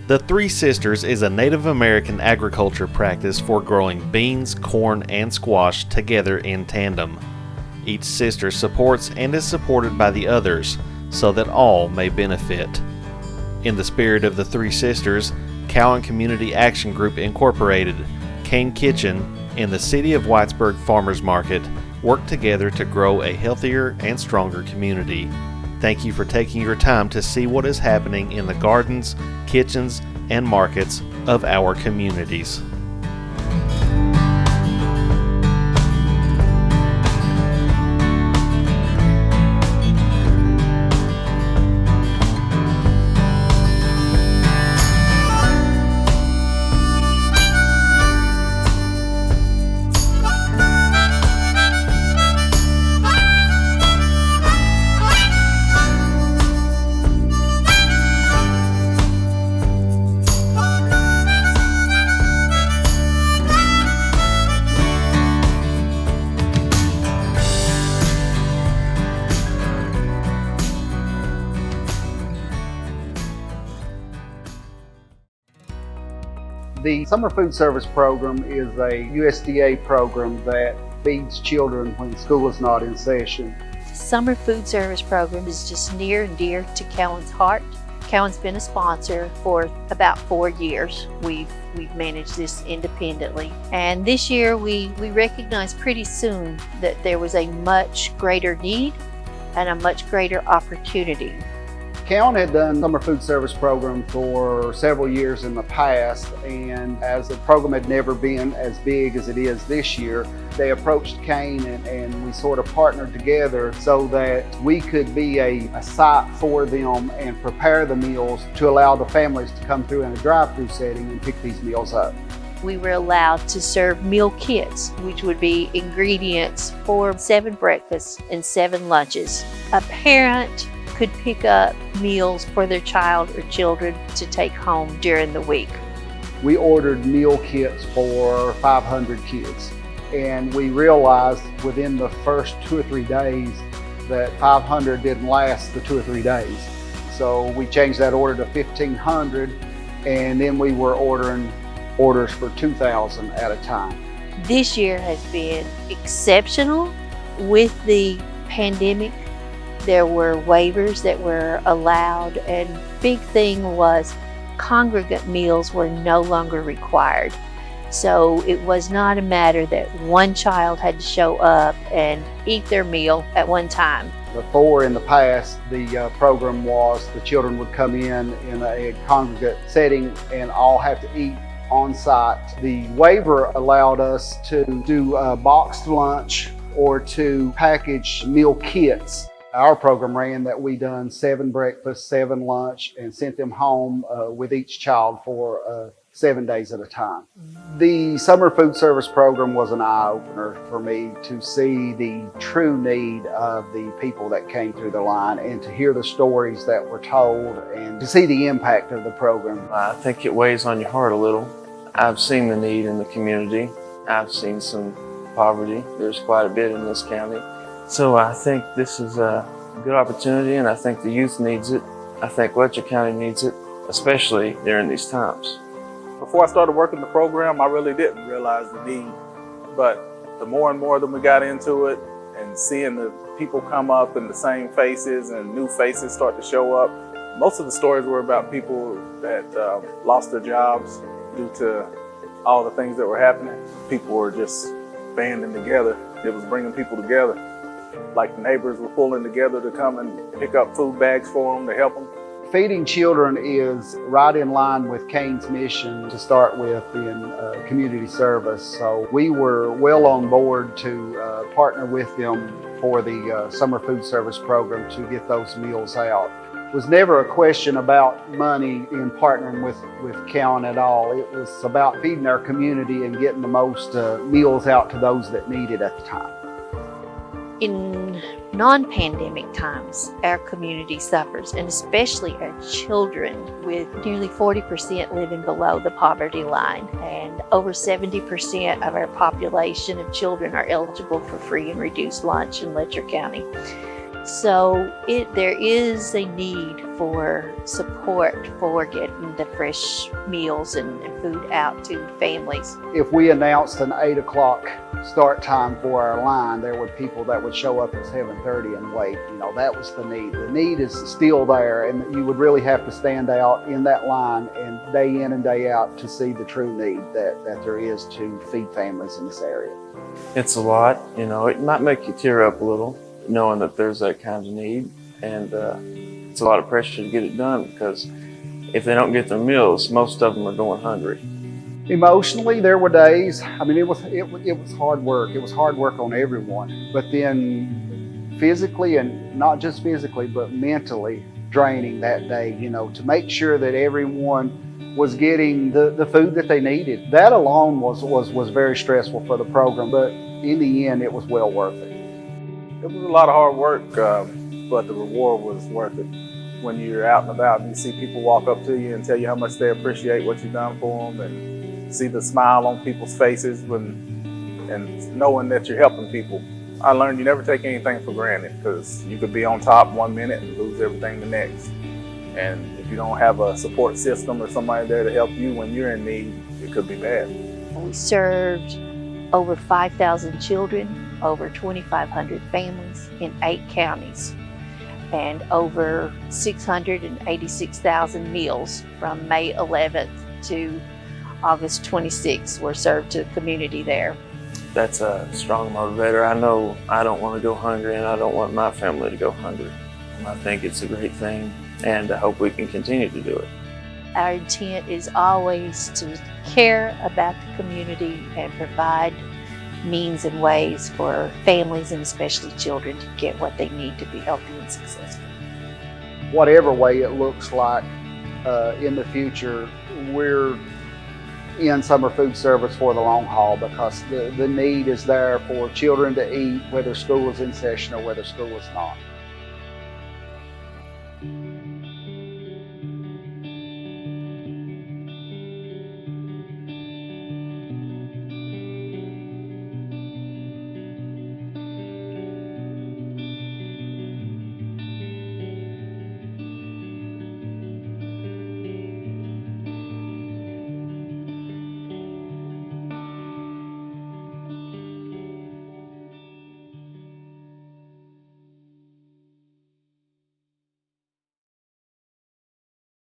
The Three Sisters is a Native American agriculture practice for growing beans, corn, and squash together in tandem. Each sister supports and is supported by the others so that all may benefit. In the spirit of the Three Sisters, Cowan Community Action Group Incorporated, Kane Kitchen, and the City of Whitesburg Farmers Market work together to grow a healthier and stronger community. Thank you for taking your time to see what is happening in the gardens, kitchens, and markets of our communities. The Summer Food Service Program is a USDA program that feeds children when school is not in session. Summer Food Service Program is just near and dear to Cowan's heart. Cowan's been a sponsor for about 4 years. We've managed this independently. And this year we recognized pretty soon that there was a much greater need and a much greater opportunity. Cowan had done Summer Food Service Program for several years in the past, and as the program had never been as big as it is this year, they approached Kane and we sort of partnered together so that we could be a site for them and prepare the meals to allow the families to come through in a drive-through setting and pick these meals up. We were allowed to serve meal kits, which would be ingredients for 7 breakfasts and 7 lunches. A parent could pick up meals for their child or children to take home during the week. We ordered meal kits for 500 kids, and we realized within the first 2 or 3 days that 500 didn't last the 2 or 3 days. So we changed that order to 1,500, and then we were ordering orders for 2,000 at a time. This year has been exceptional. With the pandemic, there were waivers that were allowed, and big thing was congregate meals were no longer required. So it was not a matter that one child had to show up and eat their meal at one time. Before, in the past, the program was the children would come in a congregate setting and all have to eat on site. The waiver allowed us to do a boxed lunch or to package meal kits. Our program ran that we done 7 breakfasts, 7 lunch, and sent them home with each child for 7 days at a time. The Summer Food Service Program was an eye-opener for me to see the true need of the people that came through the line and to hear the stories that were told and to see the impact of the program. I think it weighs on your heart a little. I've seen the need in the community. I've seen some poverty. There's quite a bit in this county. So I think this is a good opportunity, and I think the youth needs it. I think Letcher County needs it, especially during these times. Before I started working the program, I really didn't realize the need. But the more and more that we got into it and seeing the people come up and the same faces and new faces start to show up, most of the stories were about people that lost their jobs due to all the things that were happening. People were just banding together. It was bringing people together. Like the neighbors were pulling together to come and pick up food bags for them to help them. Feeding children is right in line with Kane's mission to start with in community service. So we were well on board to partner with them for the Summer Food Service Program to get those meals out. It was never a question about money in partnering with Cowan at all. It was about feeding our community and getting the most meals out to those that need it at the time. In non-pandemic times, our community suffers, and especially our children, with nearly 40% living below the poverty line, and over 70% of our population of children are eligible for free and reduced lunch in Letcher County. So there is a need for support for getting the fresh meals and food out to families. If we announced an 8 o'clock start time for our line, there were people that would show up at 7:30 and wait. That was the need. The need is still there, and you would really have to stand out in that line and day in and day out to see the true need that there is to feed families in this area. It's a lot, it might make you tear up a little, knowing that there's that kind of need, and it's a lot of pressure to get it done, because if they don't get their meals, most of them are going hungry. Emotionally, there were days, it was hard work. It was hard work on everyone, but then physically, and not just physically, but mentally draining that day, to make sure that everyone was getting the food that they needed. That alone was very stressful for the program, but in the end, it was well worth it. It was a lot of hard work, but the reward was worth it. When you're out and about and you see people walk up to you and tell you how much they appreciate what you've done for them, and see the smile on people's faces and knowing that you're helping people. I learned you never take anything for granted, because you could be on top 1 minute and lose everything the next. And if you don't have a support system or somebody there to help you when you're in need, it could be bad. We served over 5,000 children, over 2,500 families in 8 counties, and over 686,000 meals from May 11th to August 26th were served to the community there. That's a strong motivator. I know I don't want to go hungry, and I don't want my family to go hungry. I think it's a great thing, and I hope we can continue to do it. Our intent is always to care about the community and provide means and ways for families, and especially children, to get what they need to be healthy and successful. Whatever way it looks like in the future, we're in summer food service for the long haul, because the need is there for children to eat, whether school is in session or whether school is not.